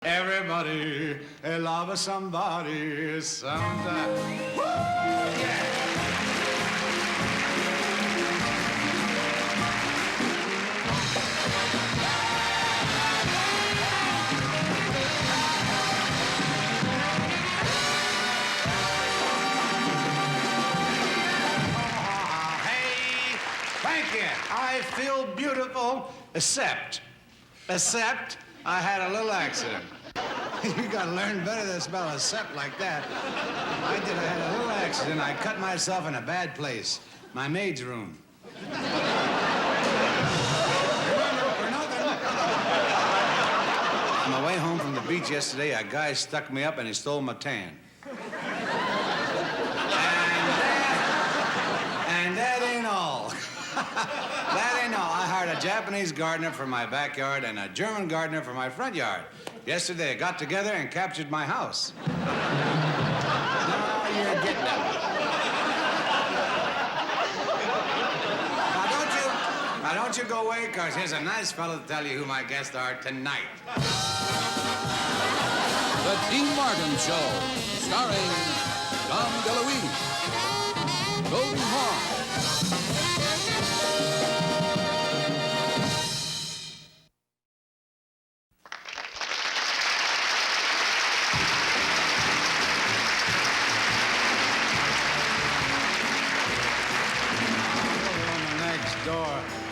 Everybody love somebody sometime. Woo! Yeah! Hey, thank you. I feel beautiful, except I had a little accident. You gotta learn better than spell a set like that. I had a little accident. I cut myself in a bad place. My maid's room. On my way home from the beach yesterday, a guy stuck me up and he stole my tan. And that ain't all. That ain't all. I hired a Japanese gardener for my backyard and a German gardener for my front yard. Yesterday, they got together and captured my house. Now you're getting it. Now, don't you go away, because here's a nice fellow to tell you who my guests are tonight. The Dean Martin Show, starring DeLuise, Goldie Hawn,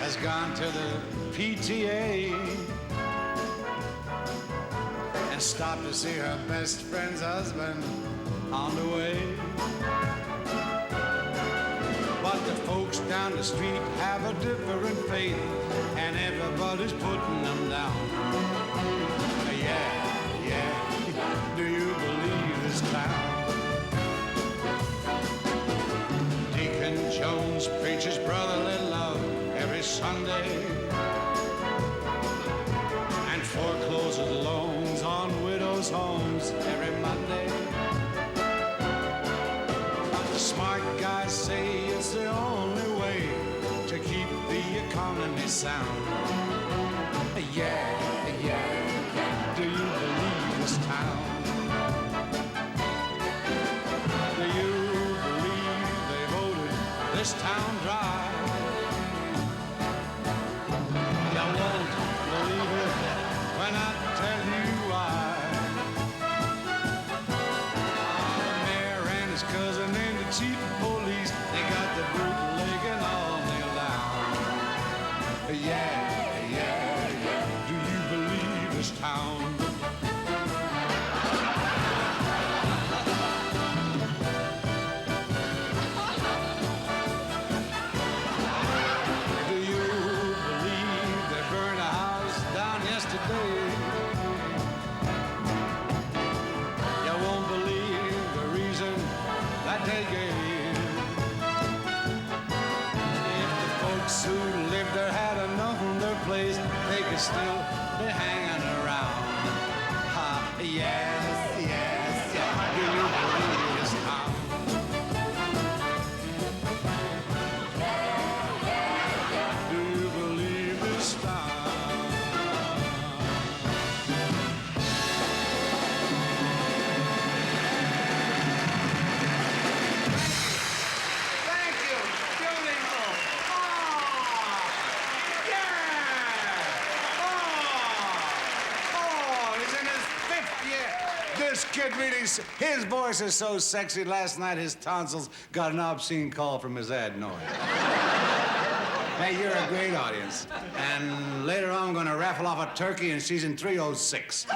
has gone to the PTA and stopped to see her best friend's husband on the way. But the folks down the street have a different faith, and everybody's putting them down. Yeah, do you believe this town? Deacon Jones preaches brotherly love every Sunday and forecloses loans on widows' homes every Monday. But the smart guys say it's the only way to keep the economy sound. Yeah, do you believe this town? Do you believe they voted this town dry? When I tell you why. The mayor and his cousin and the chief of police, they got the bootlegging all nailed down. Yeah, do you believe this town? They could still be hanging around. Yes. Do you believe this town? Do you believe this town? Thank you. Beautiful. This kid really, his voice is so sexy. Last night, his tonsils got an obscene call from his adenoid. Hey, you're a great audience. And later on, I'm going to raffle off a turkey in season 306. No,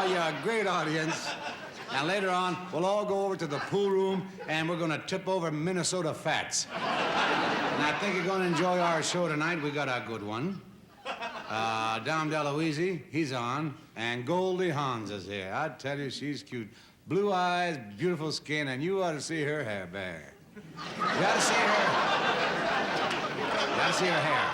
you're a great audience. And later on, we'll all go over to the pool room, and we're going to tip over Minnesota Fats. And I think you're going to enjoy our show tonight. We got a good one. Dom DeLuise, he's on, and Goldie Hawn is here. I tell you, she's cute. Blue eyes, beautiful skin, and you ought to see her hair back. You gotta see her. You gotta see her hair.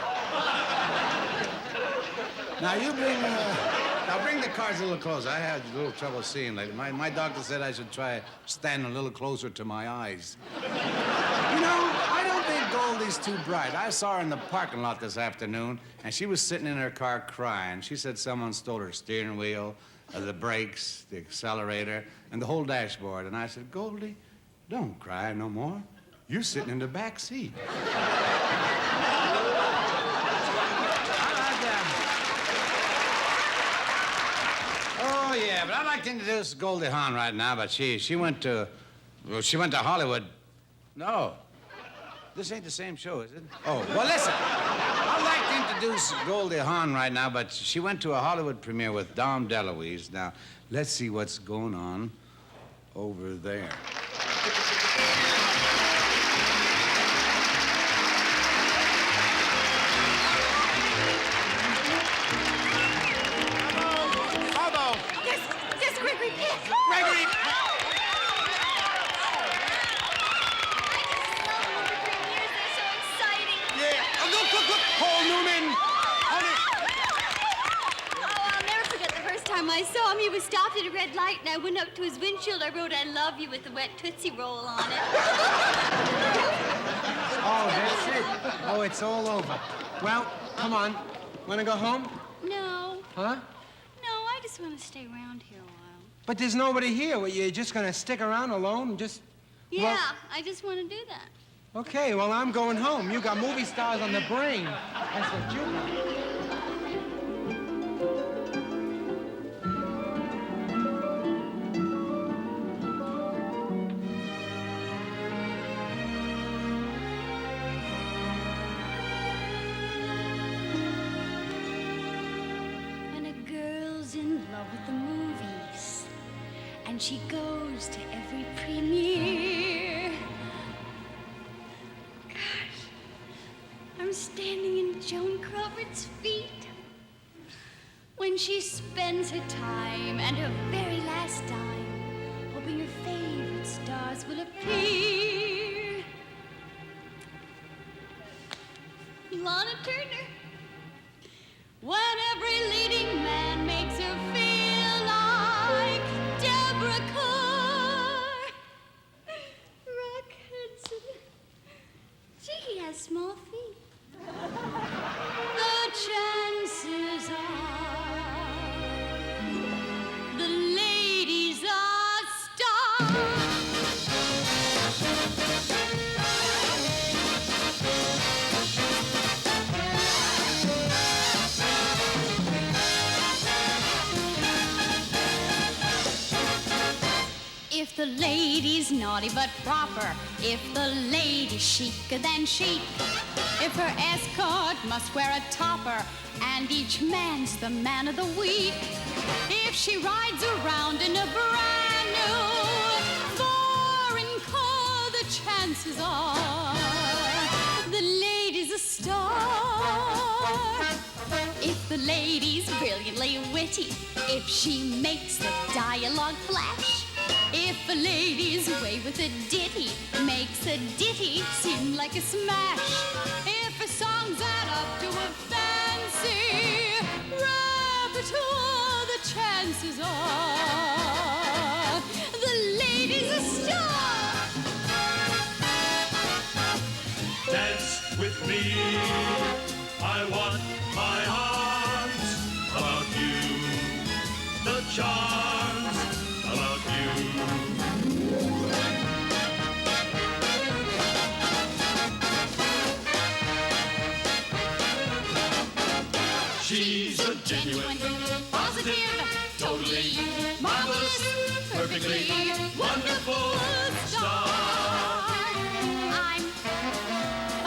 Now, bring the cards a little closer. I had a little trouble seeing lately. My doctor said I should try standing a little closer to my eyes. You know, I don't think Goldie Goldie's too bright. I saw her in the parking lot this afternoon, and she was sitting in her car crying. She said someone stole her steering wheel, the brakes, the accelerator, and the whole dashboard. And I said, Goldie, don't cry no more. You're sitting in the back seat. Oh, yeah, but I'd like to introduce Goldie Hawn right now, but she went to Hollywood. No. This ain't the same show, is it? Oh, well, listen. I'd like to introduce Goldie Hawn right now, but she went to a Hollywood premiere with DeLuise. Now, let's see what's going on over there. Yes, Gregory Peck. Gregory! Look, Paul Newman! I'll never forget the first time I saw him. He was stopped at a red light, and I went up to his windshield. I wrote, "I love you" with a wet Tootsie Roll on it. Oh, that's it. Oh, it's all over. Well, come on. Want to go home? No. Huh? No, I just want to stay around here a while. But there's nobody here. Well, you're just going to stick around alone and just... Yeah, Well, I just want to do that. okay, well, I'm going home. You got movie stars on the brain. That's what you got. When a girl's in love with the movies, and she goes to every premiere. Gosh, I'm standing in Joan Crawford's feet. When she spends her time and her very last dime, hoping her favorite stars will appear. Lana Turner. When every leading man makes her feel like Deborah Kerr. Rock Hudson. Gee, he has small feet. The chances are the ladies are stars. If the lady's naughty but proper, if the lady's chicer than chic, if her escort must wear a topper, and each man's the man of the week, if she rides around in a brand new foreign car, the chances are the lady's a star. If the lady's brilliantly witty, if she makes the dialogue flash, if a lady's way with a ditty makes a ditty seem like a smash, if a song's add up to a fancy repertoire, the chances are the lady's a star. Dance with me, I want my arms about you, the charms about you. She's a genuine, positive, totally marvelous, perfectly wonderful star. I'm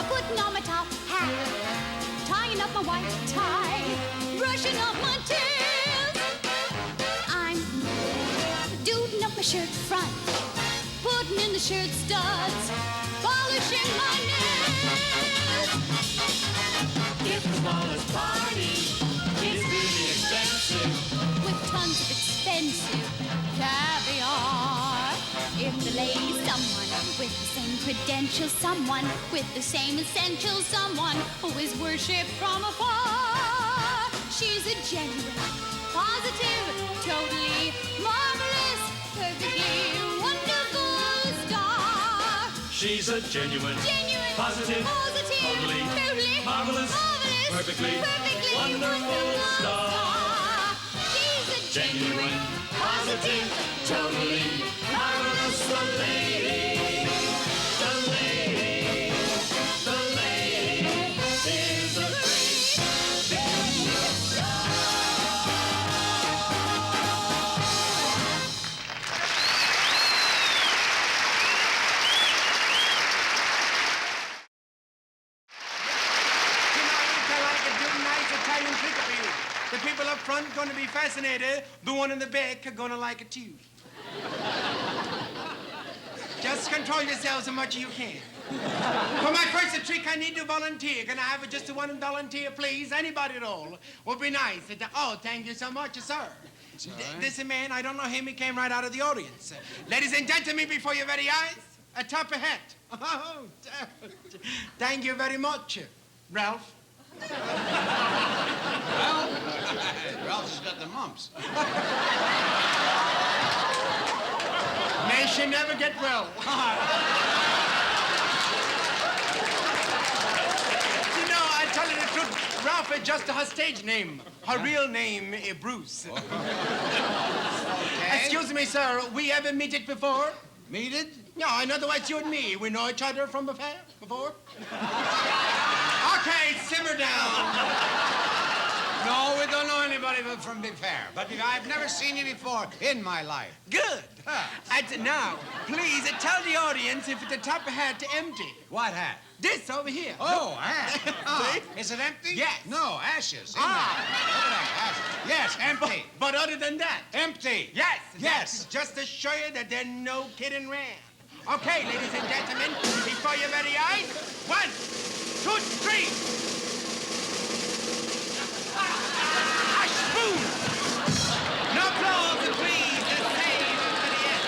putting on my top hat, tying up my white tie, brushing up my tails. I'm duding up my shirt front, putting in the shirt studs, polishing my nails. If the smallest party is really expensive, With tons of expensive caviar. If the lady's someone with the same credentials, someone with the same essentials, someone who is worshipped from afar, she's a genuine, positive, totally marvelous, perfectly wonderful star. she's a genuine, Genuine, positive, positive, totally, marvelous, perfectly, wonderful star. She's a Genuine, positive, totally, marvelous, the lady. The lady, the lady is a The people up front going to be fascinated. The one in the back are going to like it too. Just control yourselves as much as you can. For my first trick, I need to volunteer. Can I have just one volunteer, please? Anybody at all? Would be nice. Oh, thank you so much, sir. This man, I don't know him. He came right out of the audience. Ladies and gentlemen, before your very eyes, a top hat. Oh, thank you very much, Ralph. Ralph's has got the mumps. May she never get well. You know, I tell you the truth, Ralph is just her stage name. Her real name is Bruce. Okay. Excuse me, sir, we ever meet it before? Meated? No, in other words, you and me. We know each other from before? Okay, simmer down. No, we don't know anybody from Big Fair. But I've never seen you before in my life. Good. And now, please tell the audience if the top hat empty. What hat? This over here. Oh, hat. See? Is it empty? Yes. No, ashes. In Ah. there. Look at that, ashes. Yes, empty. But other than that, Empty. yes. Yes. That's just to show you that there's no kidding around. Okay, ladies and gentlemen, before your very eyes, 1, 2, 3. A spoon. No applause, please. The same to the end.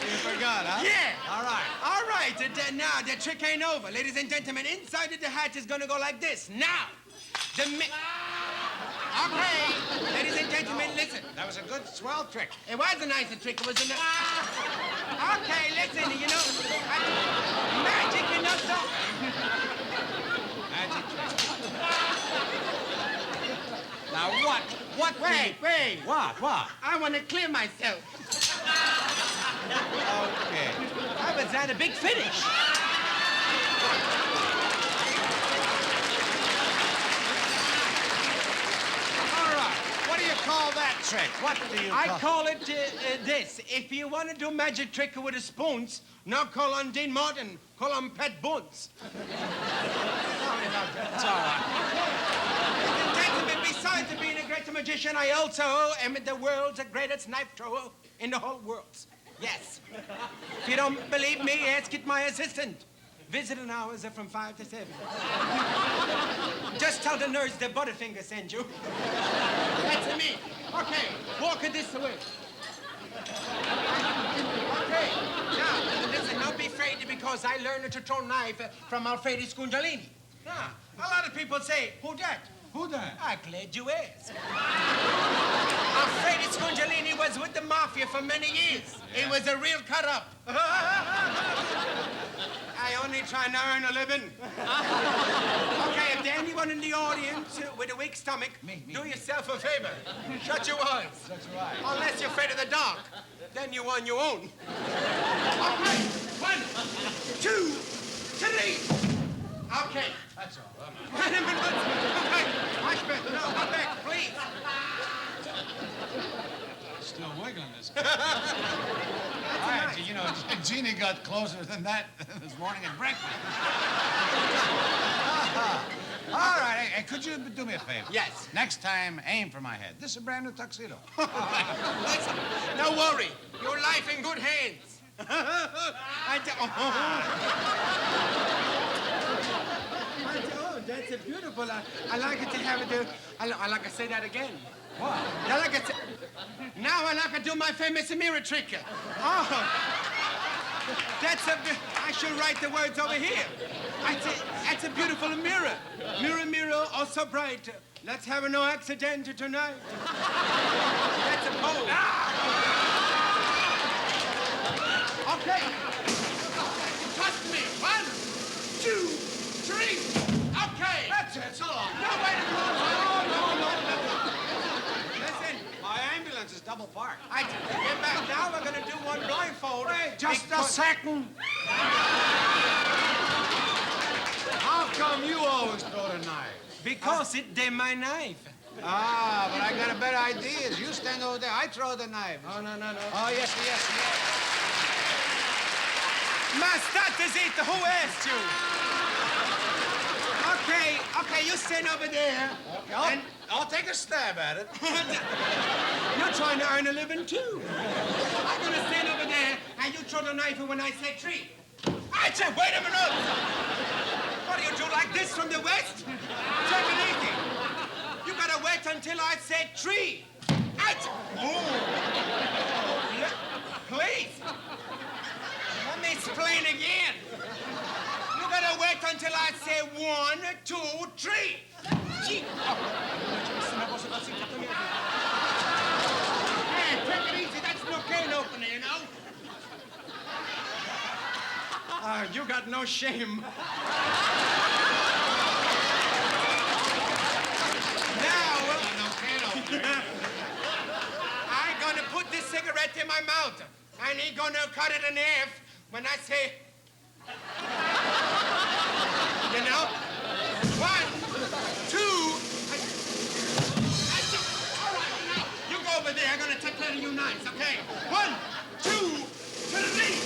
You forgot, huh? Yeah. All right. All right. Now, the trick ain't over. Ladies and gentlemen, inside of the hat is going to go like this. Now, Okay, ladies and gentlemen, listen. That was a good, swell trick. It was a nice trick. It was a... Okay, listen, you know, magic, you know, so... Magic trick. Now, what do Wait, you... wait. What? I want to clear myself. Okay. I was at a big finish. What do you call that trick? What do you I call it this. If you want to do magic trick with the spoons, not call on Dean Martin, call on Pat Bones. Sorry about that. It's all right. Gentlemen, besides being a great magician, I also am the world's greatest knife thrower in the whole world. Yes. If you don't believe me, ask it my assistant. Visiting hours are from 5 to 7. Just tell the nurse that Butterfinger sent you. That's me. Okay, walk it this way. Okay, now, listen, don't be afraid because I learned to throw knife from Alfredi Scungellini. Now, a lot of people say, who that? Who that? I'm glad you asked. Alfredi Scungellini was with the mafia for many years. Yeah. He was a real cut-up. I only try to earn a living. Okay, if there's anyone in the audience with a weak stomach, Me. do yourself a favor. Shut your eyes. That's right. Unless you're afraid of the dark. Then you're on your own. Okay, 1, 2, 3. Okay. That's all. Wait a minute. Okay, much better. No, come back, please. Still wiggling this. That's All right, nice. you know, Jeannie got closer than that this morning at breakfast. All right, hey, could you do me a favor? Yes. Next time, aim for my head. This is a brand new tuxedo. Listen, no worry. Your life in good hands. Oh, that's a beautiful. I like it to have it. I like to say that again. What? I like it. Now I like to do my famous mirror trick. Oh, I should write the words over here. That's a beautiful mirror. Mirror, mirror, oh so bright. Let's have no accident tonight. That's a pose. Okay. Trust me. 1, 2, 3. Okay. That's it, so long. No, wait a minute. No. Listen. My ambulance is double parked. I get back now. We're gonna do one blindfold. Wait, just a second. How come you always throw the knife? Because they're my knife. Ah, but I got a better idea. You stand over there. I throw the knife. Oh, no. Oh, yes. Mastatazita, who asked you? Okay, you stand over there. Okay, I'll take a stab at it. You're trying to earn a living, too. I'm gonna stand over there, and you throw the knife when I say tree. I said, wait a minute. What do you do, like this from the west? Take it easy. You gotta wait until I say tree. Yeah, please. Let me explain again. You gotta wait until I say 1, 2, 3. Hey, take it easy. That's no cane opener, you know? You got no shame. Now, I'm gonna put this cigarette in my mouth, and he's gonna cut it in half when I say, you know, 1, 2. All right, now you go over there. I'm gonna take care of you nice, okay? 1, 2, 3.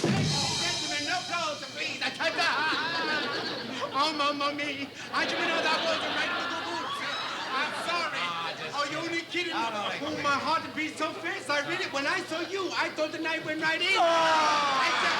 Gentlemen, no clothes, please. Oh, mamma mia. How'd you know that wasn't right to the boots? I'm sorry. Oh, you only kidding me? Oh, my heart beat so fast. I really, when I saw you, I thought the knife went right in. I said,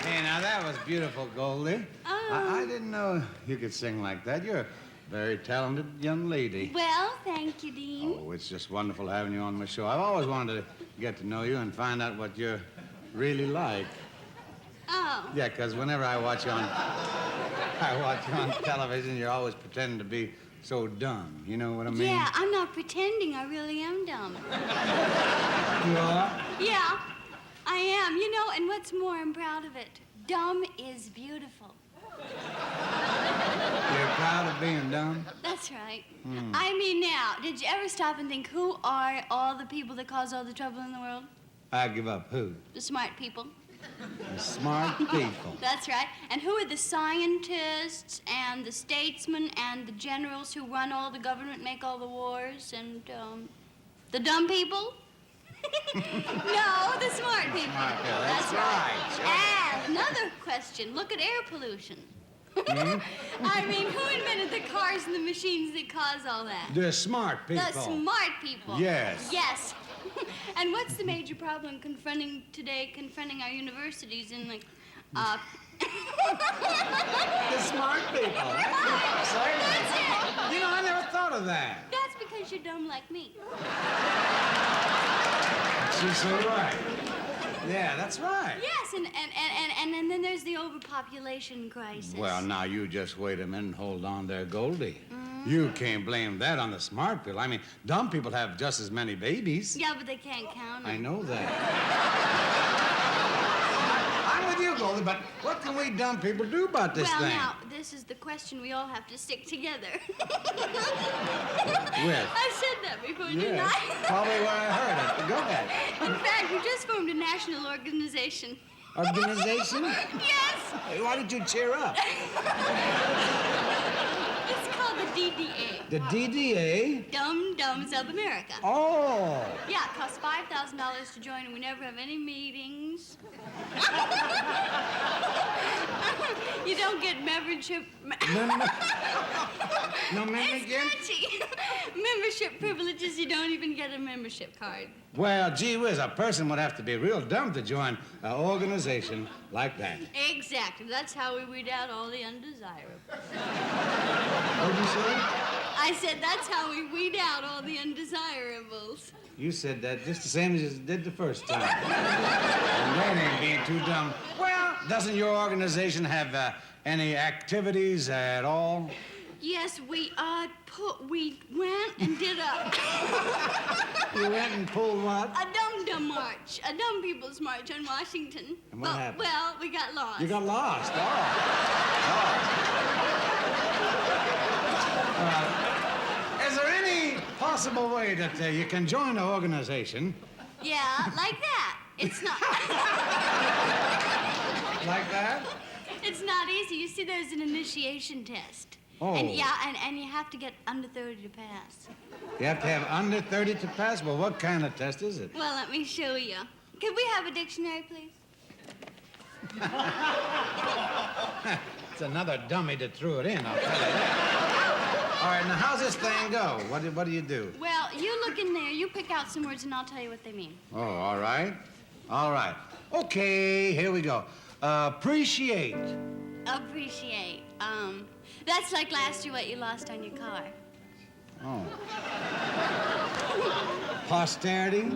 Hey, now that was beautiful, Goldie. I didn't know you could sing like that. You're a very talented young lady. Well, thank you, Dean. Oh, it's just wonderful having you on my show. I've always wanted to get to know you and find out what you're really like. Oh. Yeah, because whenever I watch you on television, you're always pretending to be so dumb. You know what I mean? Yeah, I'm not pretending. I really am dumb. You are? Yeah, I am. You know, and what's more, I'm proud of it. Dumb is beautiful. You're proud of being dumb? That's right. I mean, now, did you ever stop and think, who are all the people that cause all the trouble in the world? I give up. Who? The smart people. The smart people. That's right. And who are the scientists and the statesmen and the generals who run all the government, make all the wars, and the dumb people? No, the smart people. Smart people, that's right. right. And another question. Look at air pollution. Hmm? I mean, who invented the cars and the machines that cause all that? The smart people. The smart people. Yes. Yes. And what's the major problem confronting our universities in the, The smart people. That's That's it. You know, I never thought of that. That's because you're dumb like me. She's so right. Yeah, that's right. Yes, and then there's the overpopulation crisis. Well, now, you just wait a minute and hold on there, Goldie. You can't blame that on the smart people. I mean, dumb people have just as many babies. Yeah, but they can't count 'em. I know that. I'm with you, Goldie, but what can we dumb people do about this well, thing? now, this is the question we all have to stick together. With? I said that before, didn't Yeah, I? probably where I heard it. Go ahead. In fact, we just formed a national organization. Organization? Yes! Hey, why did you cheer up? It's called the DDA. The DDA? Dums of America. Oh. Yeah, it costs $5,000 to join, and we never have any meetings. You don't get membership. No member It's again? catchy. Membership privileges, you don't even get a membership card. Well, gee whiz, a person would have to be real dumb to join an organization like that. Exactly. That's how we weed out all the undesirables. What'd you say? I said that's how we weed out all the undesirables. You said that just the same as you did the first time. And that ain't being too dumb. Well, doesn't your organization have any activities at all? Yes, we went and did a You went and pulled what? dum-dum march, a dumb people's march on Washington. And what happened? Well, we got lost. You got lost. Is there any possible way that you can join the organization? Yeah, like that. It's not. Like that? It's not easy. You see, there's an initiation test. Oh. And you have to get under 30 to pass. You have to have under 30 to pass? Well, what kind of test is it? Well, let me show you. Could we have a dictionary, please? It's another dummy that threw it in, I'll tell you that. All right, now how's this thing go? What do you do? Well, you look in there, you pick out some words, and I'll tell you what they mean. Oh, all right. All right. Okay, here we go. Appreciate. Appreciate. That's like last year what you lost on your car. Oh. Posterity.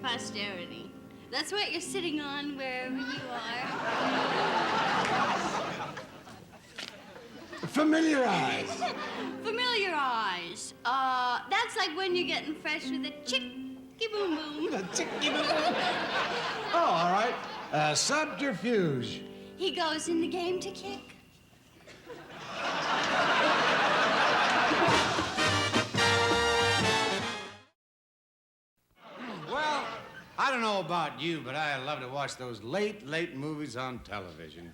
Posterity. That's what you're sitting on wherever you are. Familiarize. Familiarize. That's like when you're getting fresh with a chicky boom boom. A chicky boom boom. Oh, all right. Subterfuge. He goes in the game to kick. Well, I don't know about you, but I love to watch those late movies on television.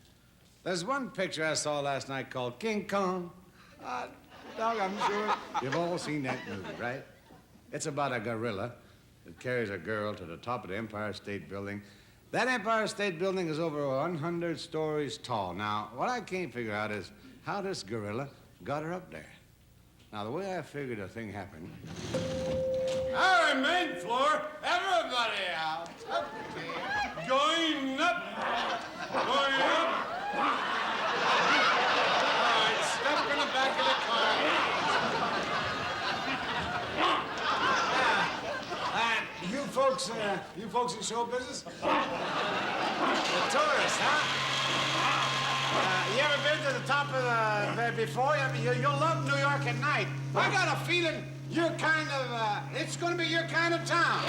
There's one picture I saw last night called King Kong. Dog, I'm sure you've all seen that movie, right? It's about a gorilla that carries a girl to the top of the Empire State Building. That Empire State Building is over 100 stories tall. Now, what I can't figure out is how this gorilla got her up there. Now, the way I figured the thing happened... All right, main floor, everybody out. Okay. Going up. Going up. All right, step in the back of the car. You folks in show business? The tourists, huh? You ever been to the top of the before? I mean, you'll love New York at night. I got a feeling you're kind of, it's going to be your kind of town.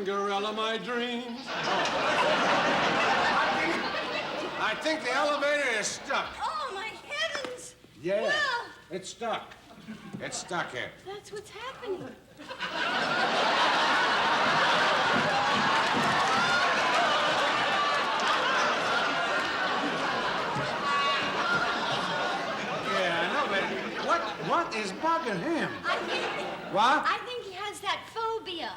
Gorilla, my dreams. I think the elevator is stuck. Oh, my heavens! Yeah, Well, it's stuck. It's stuck here. that's what's happening. Yeah, I know, but what is bugging him? What? I think he has that phobia.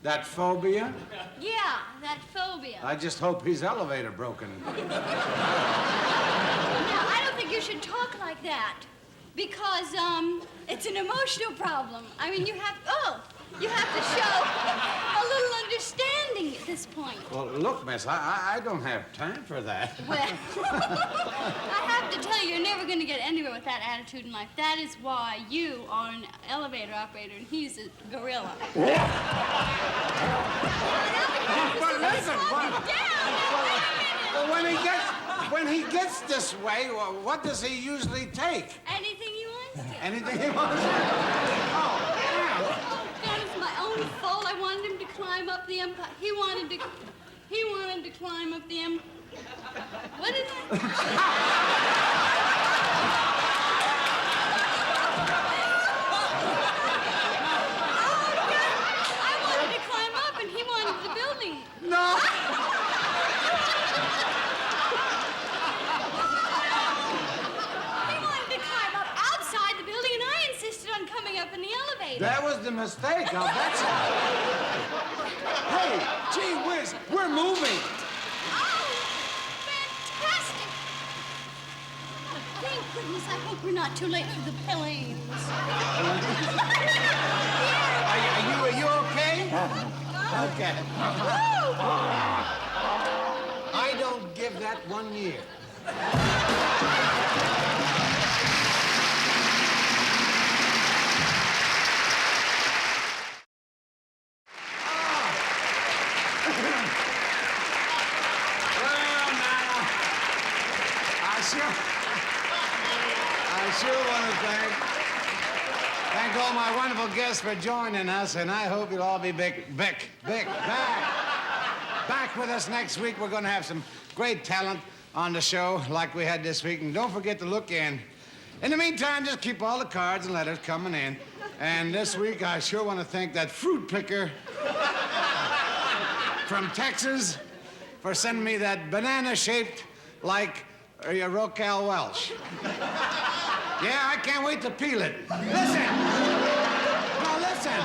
That phobia? Yeah, that phobia. I just hope his elevator broken. Now, I don't think you should talk like that. Because, it's an emotional problem. I mean, you have to show a little understanding at this point. Well, look, miss, I don't have time for that. Well, I have to tell you, you're never going to get anywhere with that attitude in life. That is why you are an elevator operator and he's a gorilla. But listen, when he gets this way, what does he usually take? Anything he wants to. Anything he wants to? Oh, God, it's my own fault. I wanted him to climb up the empire. He wanted to climb up the What is it? I wanted to climb up and he wanted the building. No! He wanted to climb up outside the building and I insisted on coming up in the elevator. That was the mistake, I'll bet you. Hey, gee whiz, we're moving. Oh, fantastic! Thank goodness, I hope we're not too late for the planes. Are you okay? Okay. I don't give that 1 year. I sure want to thank all my wonderful guests for joining us, and I hope you'll all be back with us next week. We're going to have some great talent on the show like we had this week, and don't forget to look in. In the meantime, just keep all the cards and letters coming in. And this week, I sure want to thank that fruit picker from Texas for sending me that banana-shaped like Raquel Welch. Yeah, I can't wait to peel it. Listen. Now listen.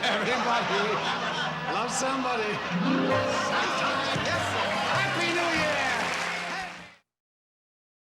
Everybody loves somebody. Sometime. Yes,